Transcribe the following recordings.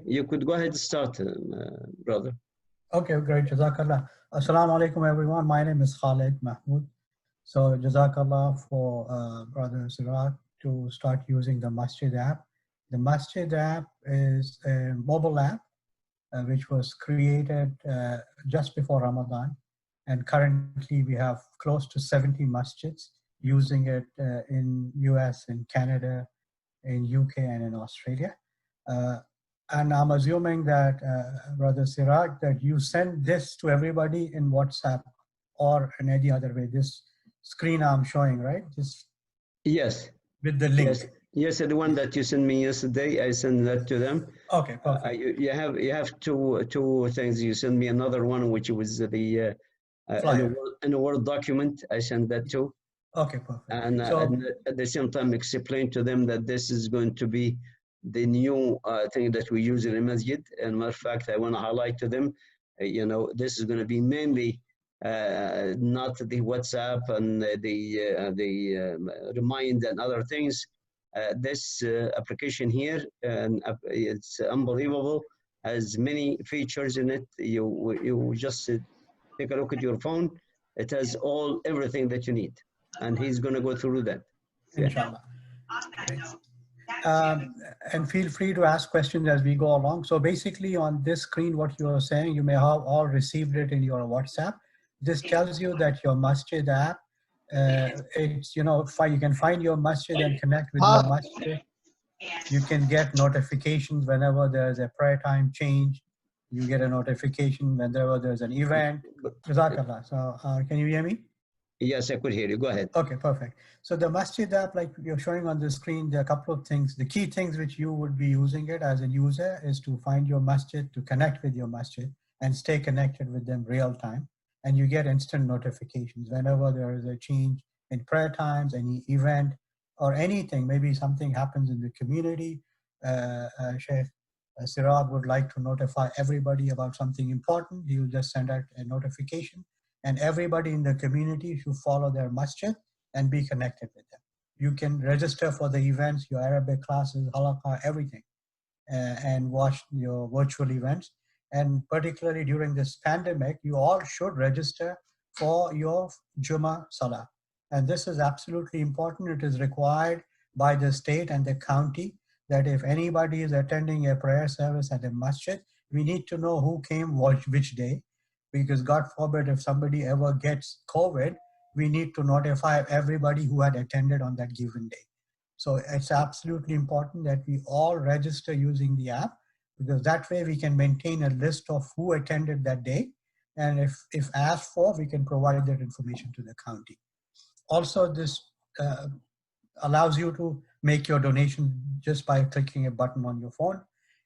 you could go ahead and start, brother. Okay, great. Jazakallah. Assalamu alaikum, everyone. My name is Khaled Mahmoud. So, Jazakallah for Brother Sirat to start using the Masjid app. The Masjid app is a mobile app which was created just before Ramadan. And currently we have close to 70 masjids using it in US, in Canada, in UK, and in Australia. And I'm assuming that, Brother Siraj, that you send this to everybody in WhatsApp or in any other way. This screen I'm showing, right? Just yes. With the link. Yes. Yes, the one that you sent me yesterday, I sent that to them. Okay, perfect. You have two things. You sent me another one, which was the in a Word document. I sent that too. Okay, perfect. And at the same time, explain to them that this is going to be the new thing that we use in the masjid. And matter of fact, I want to highlight to them, this is going to be mainly not the WhatsApp and the remind and other things. This application here, it's unbelievable. Has many features in it. You just take a look at your phone. It has everything that you need, and he's going to go through that. Inshallah. And feel free to ask questions as we go along. So basically on this screen, what you are saying, you may have all received it in your WhatsApp. This tells you that your Masjid app, it's, you can find your Masjid and connect with your Masjid. You can get notifications whenever there's a prayer time change. You get a notification whenever there's an event. Jazakallah. So can you hear me? Yes, I could hear you. Go ahead. Okay, perfect. So the Masjid app, like you're showing on the screen, there are a couple of things. The key things which you would be using it as a user is to find your Masjid, to connect with your Masjid and stay connected with them real time. And you get instant notifications whenever there is a change in prayer times, any event or anything. Maybe something happens in the community. Sheikh Siraj would like to notify everybody about something important. He will just send out a notification. And everybody in the community should follow their masjid and be connected with them. You can register for the events, your Arabic classes, halaqah, everything, and watch your virtual events. And particularly during this pandemic, you all should register for your Jummah Salah. And this is absolutely important. It is required by the state and the county that if anybody is attending a prayer service at a masjid, we need to know who came which day. Because God forbid, if somebody ever gets COVID, we need to notify everybody who had attended on that given day. So it's absolutely important that we all register using the app, because that way we can maintain a list of who attended that day. And if asked for, we can provide that information to the county. Also, this allows you to make your donation just by clicking a button on your phone.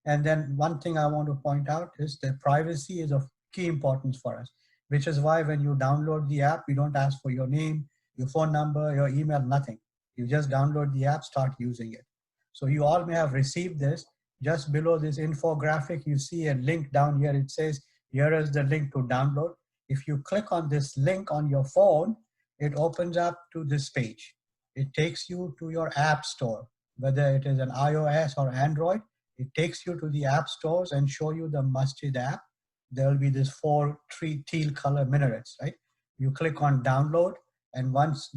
And then one thing I want to point out is that privacy is of key importance for us, which is why when you download the app, you don't ask for your name, your phone number, your email, nothing. You just download the app, start using it. So you all may have received this. Just below this infographic, you see a link down here. It says, here is the link to download. If you click on this link on your phone, it opens up to this page. It takes you to your app store, whether it is an iOS or Android. It takes you to the app stores and show you the Masjid app. There will be this 4 teal color minarets, right? You click on download, and once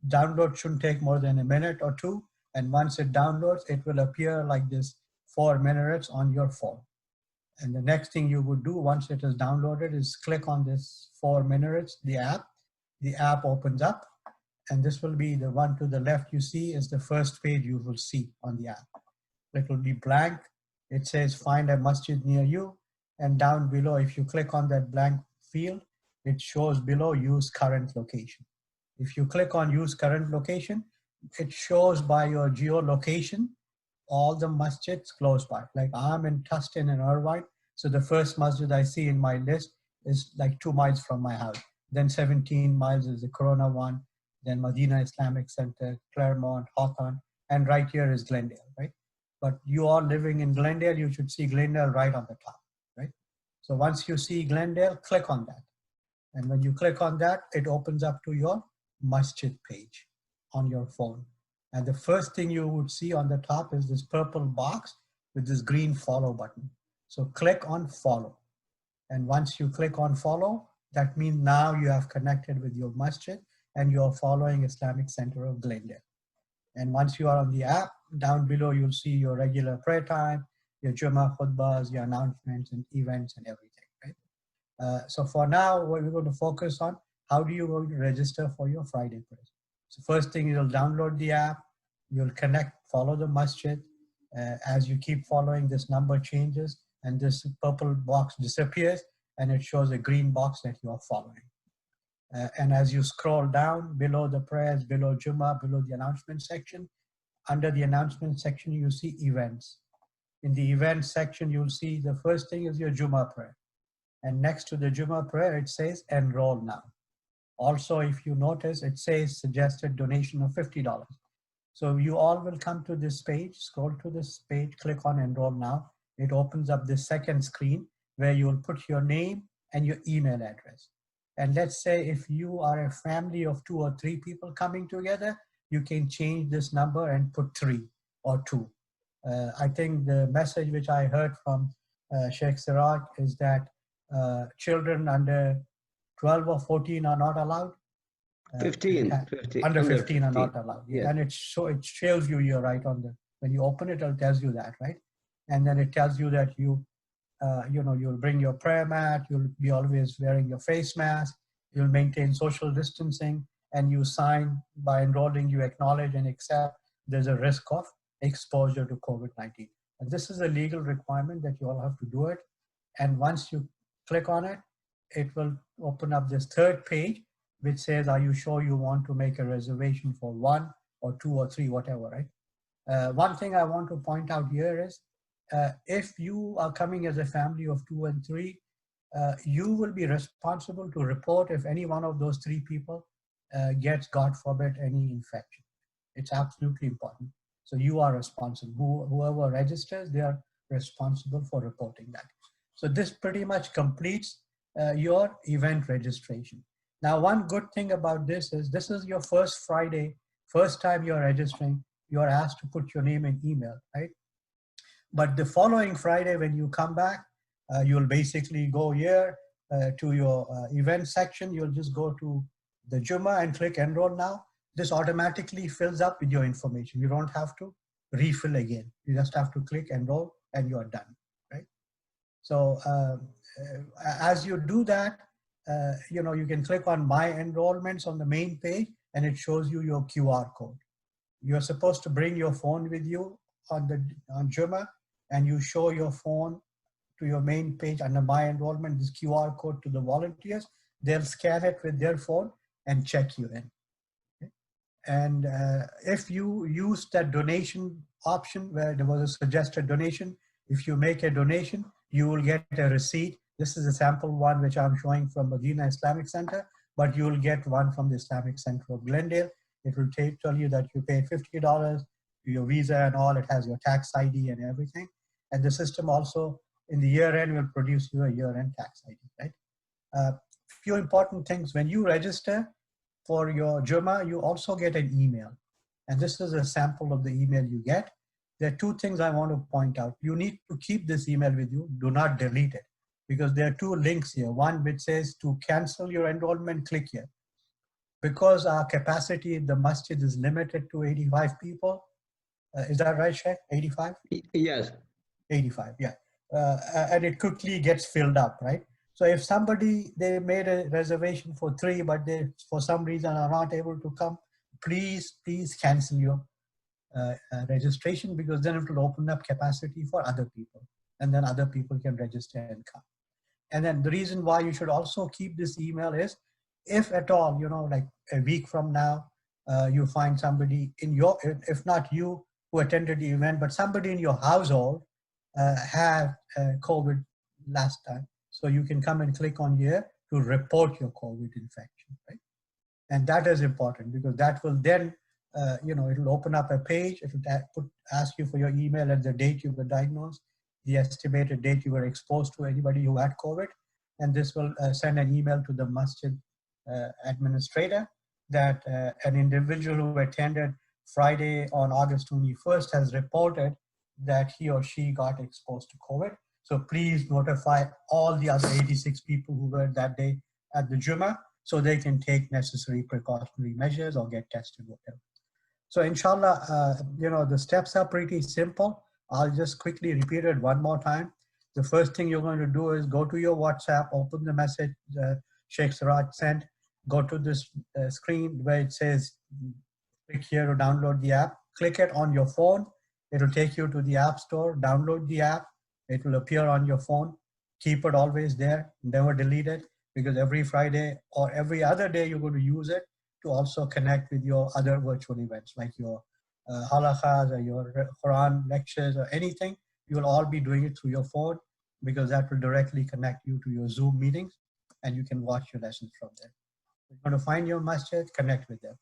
download shouldn't take more than a minute or two. And once it downloads, it will appear like this 4 minarets on your phone. And the next thing you would do once it is downloaded is click on this 4 minarets, the app opens up, and this will be the one to the left you see is the first page you will see on the app. It will be blank. It says find a masjid near you. And down below, if you click on that blank field, it shows below use current location. If you click on use current location, it shows by your geolocation all the masjids close by. Like I'm in Tustin and Irvine, so the first masjid I see in my list is like 2 miles from my house. Then 17 miles is the Corona one, then Medina Islamic Center, Claremont, Hawthorne, and right here is Glendale, right? But you are living in Glendale, you should see Glendale right on the top. So once you see Glendale, click on that. And when you click on that, it opens up to your masjid page on your phone. And the first thing you would see on the top is this purple box with this green follow button. So click on follow. And once you click on follow, that means now you have connected with your masjid and you're following Islamic Center of Glendale. And once you are on the app, down below, you'll see your regular prayer time, your Jummah khutbahs, your announcements and events and everything, right? So for now, what we're going to focus on, how do you going to register for your Friday prayers? So first thing, you'll download the app, you'll connect, follow the masjid. As you keep following, this number changes and this purple box disappears and it shows a green box that you are following. And as you scroll down below the prayers, below Jummah, below the announcement section, under the announcement section, you see events. In the events section, you'll see the first thing is your Jummah prayer. And next to the Jummah prayer, it says enroll now. Also, if you notice, it says suggested donation of $50. So you all will come to this page, scroll to this page, click on enroll now. It opens up the second screen where you will put your name and your email address. And let's say if you are a family of 2 or 3 people coming together, you can change this number and put 3 or 2. I think the message which I heard from Sheikh Siraj is that children under 12 or 14 are not allowed. 15, under 15 are not allowed. Yeah. Yeah. And it shows you you're right on the, when you open it, it tells you that, right? And then it tells you that you'll bring your prayer mat, you'll be always wearing your face mask, you'll maintain social distancing, and you sign by enrolling, you acknowledge and accept there's a risk of exposure to COVID-19. And this is a legal requirement that you all have to do it. And once you click on it, it will open up this third page, which says, are you sure you want to make a reservation for 1 or 2 or 3, whatever, right? One thing I want to point out here is, if you are coming as a family of 2 and 3, you will be responsible to report if any one of those 3 people gets, God forbid, any infection. It's absolutely important. So you are responsible. Whoever registers, they are responsible for reporting that. So this pretty much completes your event registration. Now, one good thing about this is your first Friday, first time you're registering, you're asked to put your name and email, right? But the following Friday, when you come back, you'll basically go here to your event section. You'll just go to the Jummah and click enroll now. This automatically fills up with your information. You don't have to refill again. You just have to click enroll and you're done, right? So as you do that, you can click on my enrollments on the main page and it shows you your QR code. You're supposed to bring your phone with you on Jummah, and you show your phone to your main page under my enrollment, this QR code to the volunteers. They'll scan it with their phone and check you in. Okay? And if you use that donation option where there was a suggested donation, if you make a donation, you will get a receipt. This is a sample one which I'm showing from Medina Islamic Center, but you will get one from the Islamic Center of Glendale. It will tell you that you paid $50, your visa and all. It has your tax ID and everything. And the system also in the year end will produce you a year-end tax ID, right? Few important things. When you register for your Jummah, you also get an email. And this is a sample of the email you get. There are 2 things I want to point out. You need to keep this email with you. Do not delete it, because there are 2 links here. One which says to cancel your enrollment, click here. Because our capacity in the masjid is limited to 85 people. Is that right, Sheikh? 85? Yes. 85, yeah. And it quickly gets filled up, right? So if they made a reservation for 3, but they, for some reason, are not able to come, please cancel your registration, because then it will open up capacity for other people. And then other people can register and come. And then the reason why you should also keep this email is, if at all, like a week from now, you find somebody in your, if not you who attended the event, but somebody in your household had COVID last time. So you can come and click on here to report your COVID infection, right? And that is important, because that will then, it'll open up a page. It will ask you for your email and the date you were diagnosed, the estimated date you were exposed to anybody who had COVID. And this will send an email to the masjid administrator that an individual who attended Friday on August 21st has reported that he or she got exposed to COVID. So please notify all the other 86 people who were that day at the Jummah so they can take necessary precautionary measures or get tested, whatever. So inshallah, the steps are pretty simple. I'll just quickly repeat it one more time. The first thing you're going to do is go to your WhatsApp, open the message Sheikh Siraj sent, go to this screen where it says, click here to download the app, click it on your phone. It'll take you to the App Store, download the app. It will appear on your phone. Keep it always there, never delete it, because every Friday or every other day you're going to use it to also connect with your other virtual events like your halakhas or your Quran lectures or anything. You will all be doing it through your phone because that will directly connect you to your Zoom meetings and you can watch your lessons from there. You're going to find your masjid, connect with them.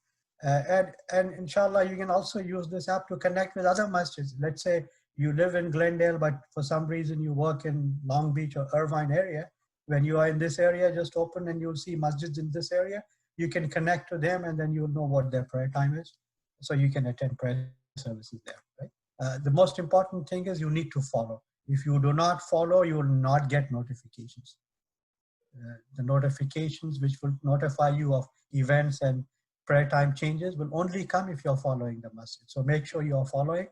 And inshallah, you can also use this app to connect with other masjids. Let's say you live in Glendale, but for some reason you work in Long Beach or Irvine area. When you are in this area, just open and you'll see masjids in this area. You can connect to them and then you'll know what their prayer time is. So you can attend prayer services there, right? The most important thing is you need to follow. If you do not follow, you will not get notifications. The notifications which will notify you of events and prayer time changes will only come if you're following the masjid. So make sure you're following.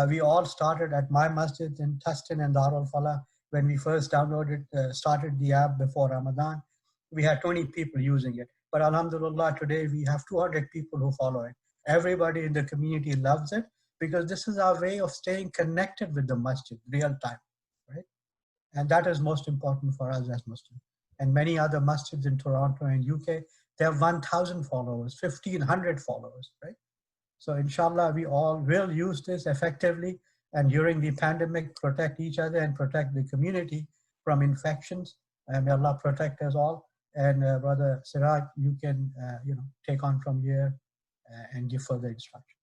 We all started at my masjid in Tustin and Darul Falah when we first started the app before Ramadan. We had 20 people using it. But alhamdulillah, today we have 200 people who follow it. Everybody in the community loves it because this is our way of staying connected with the masjid, real time, right? And that is most important for us as Muslims. And many other masjids in Toronto and UK, they have 1,000 followers, 1,500 followers, right? So inshallah, we all will use this effectively and during the pandemic, protect each other and protect the community from infections. And may Allah protect us all. And Brother Siraj, you can take on from here and give further instructions.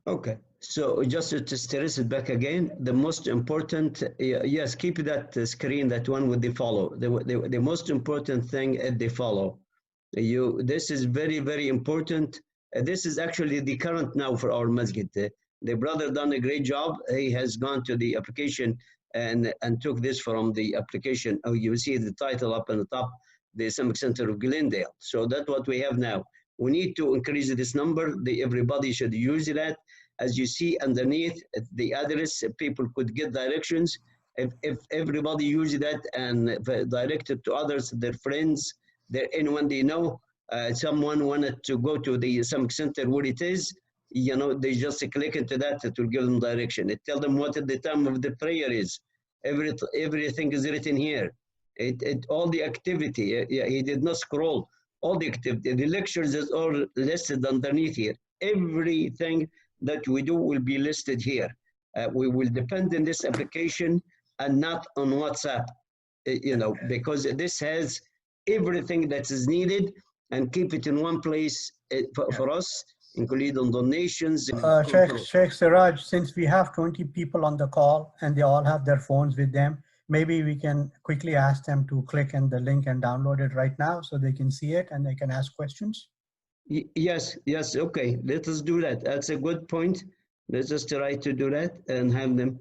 Okay, so just to stress it back again, the most important, yes, keep that screen, that one with the follow. The most important thing is the follow. This is very, very important. This is actually the current now for our masjid. The brother done a great job. He has gone to the application and took this from the application. Oh, you see the title up on the top, the Islamic Center of Glendale. So that's what we have now. We need to increase this number. Everybody should use that. As you see underneath the address, people could get directions. If everybody uses that and direct it to others, their friends, anyone they know, someone wanted to go to the Islamic Center where it is, they just click into that. It will give them direction. It tells them what the time of the prayer is. Everything is written here. All the activity. He did not scroll. All the activity. The lectures is all listed underneath here. Everything that we do will be listed here. We will depend on this application and not on WhatsApp, because this has everything that is needed and keep it in one place for us, including donations. Sheikh Siraj, since we have 20 people on the call and they all have their phones with them, maybe we can quickly ask them to click on the link and download it right now so they can see it and they can ask questions. Yes, okay, let us do that. That's a good point. Let's just try to do that and have them.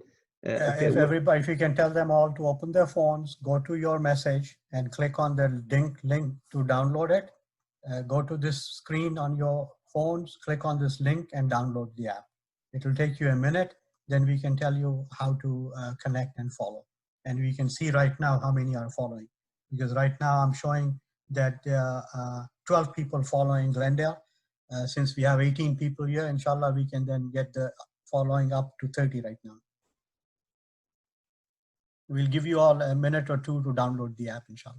Okay. If you can tell them all to open their phones, go to your message and click on the link to download it. Go to this screen on your phones, click on this link and download the app. It will take you a minute. Then we can tell you how to connect and follow. And we can see right now how many are following. Because right now I'm showing that there are 12 people following Glendale. Since we have 18 people here, inshallah, we can then get the following up to 30 right now. We'll give you all a minute or two to download the app, inshallah.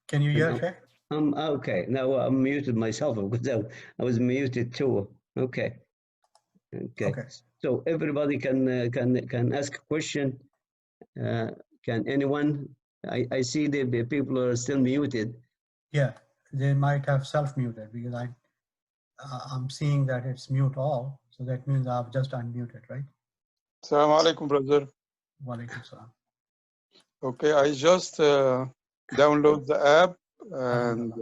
Can you hear, Sheikh? Okay, now I'm muted myself because I was muted too. Okay. So everybody can ask a question. Can anyone? I see the people are still muted. Yeah, they might have self-muted because I'm seeing that it's mute all. So that means I've just unmuted, right? Assalamu alaikum, brother. Wa alaikum salam. Okay, I just download the app and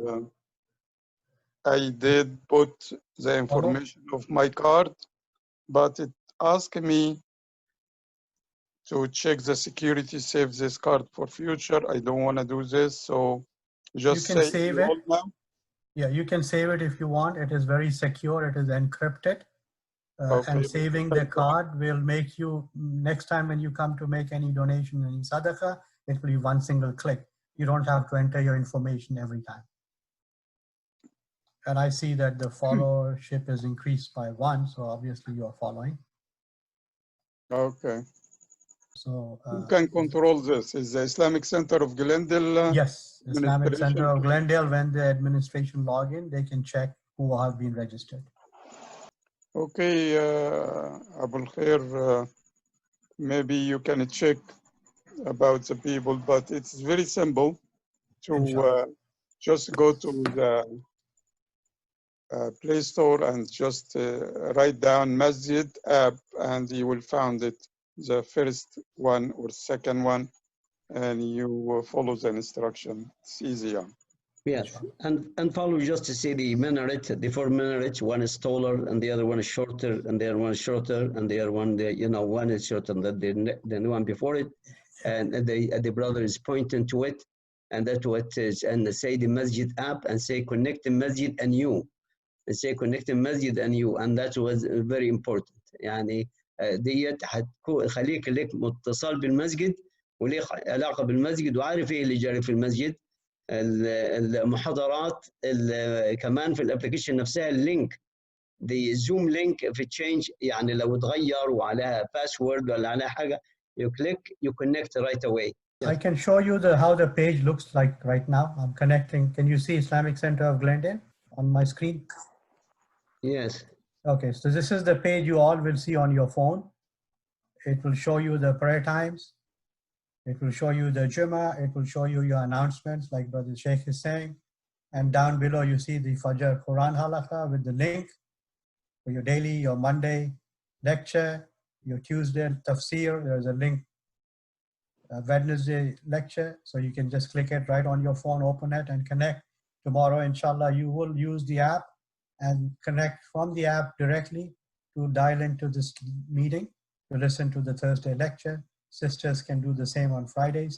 I did put the information of my card, but it asked me to check the security, save this card for future. I don't want to do this. So just You can say save enroll it. now. Yeah, you can save it if you want. It is very secure. It is encrypted. Okay. And saving the card will make you, next time when you come to make any donation, any sadaqah, it will be one single click. You don't have to enter your information every time. And I see that the followership is increased by 1, so obviously you are following. Okay. So Who can control this? Is the Islamic Center of Glendale? yes, Islamic Center of administration? Glendale, when the administration log in, they can check who have been registered. Okay, Abul Khair, maybe you can check about the people, but it's very simple to just go to the Play Store and just write down Masjid app, and you will find it, the first one or second one, and you follow the instruction. It's easier. Yes, and follow just to see the minaret, the 4 minarets. One is taller, and the other one is shorter, and the other one is shorter, and the other one, one is shorter than the one before it, and the brother is pointing to it, and that's what is, and say the Masjid app, and say connect the Masjid and you, and say connect the Masjid and you, and that was very important. يعني ديت هتخليك لك متصل بالمسجد وليك علاقه بالمسجد وعارف ايه اللي جاري في المسجد. المحاضرات كمان في الابلكيشن نفسها اللينك دي زوم لينك في تشينج، يعني لو اتغير وعليها باسورد ولا عليها حاجه you click you connect right away. I can show you how the page looks like right now. I'm connecting. Can you see Islamic Center of Glendale on my screen? Yes. Okay, so this is the page you all will see on your phone. It will show you the prayer times. It will show you the Jummah. It will show you your announcements like Brother Sheikh is saying. And down below you see the Fajr Quran Halakha with the link for your daily, your Monday lecture, your Tuesday tafsir. There's a link, Wednesday lecture. So you can just click it right on your phone, open it and connect. Tomorrow, inshallah, you will use the app and connect from the app directly to dial into this meeting to listen to the Thursday lecture. Sisters can do the same on Fridays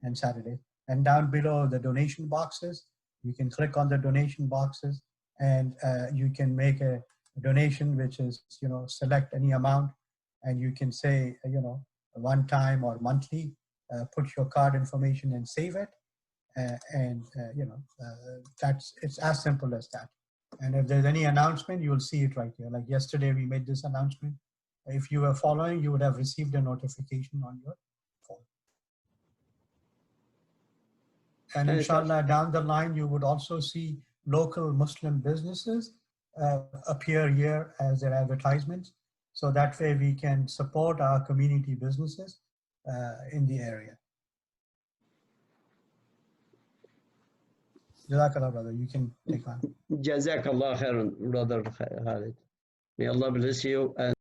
and Saturdays. And down below the donation boxes, you can click on the donation boxes and you can make a donation, which is, select any amount and you can say, one time or monthly, put your card information and save it. It's as simple as that. And if there's any announcement, you'll see it right here. Like yesterday, we made this announcement. If you were following, you would have received a notification on your phone. And inshallah, down the line, you would also see local Muslim businesses appear here as their advertisements. So that way we can support our community businesses in the area. Jazakallah, brother. You can take on. Jazakallah khairan, brother Khaled. May Allah bless you.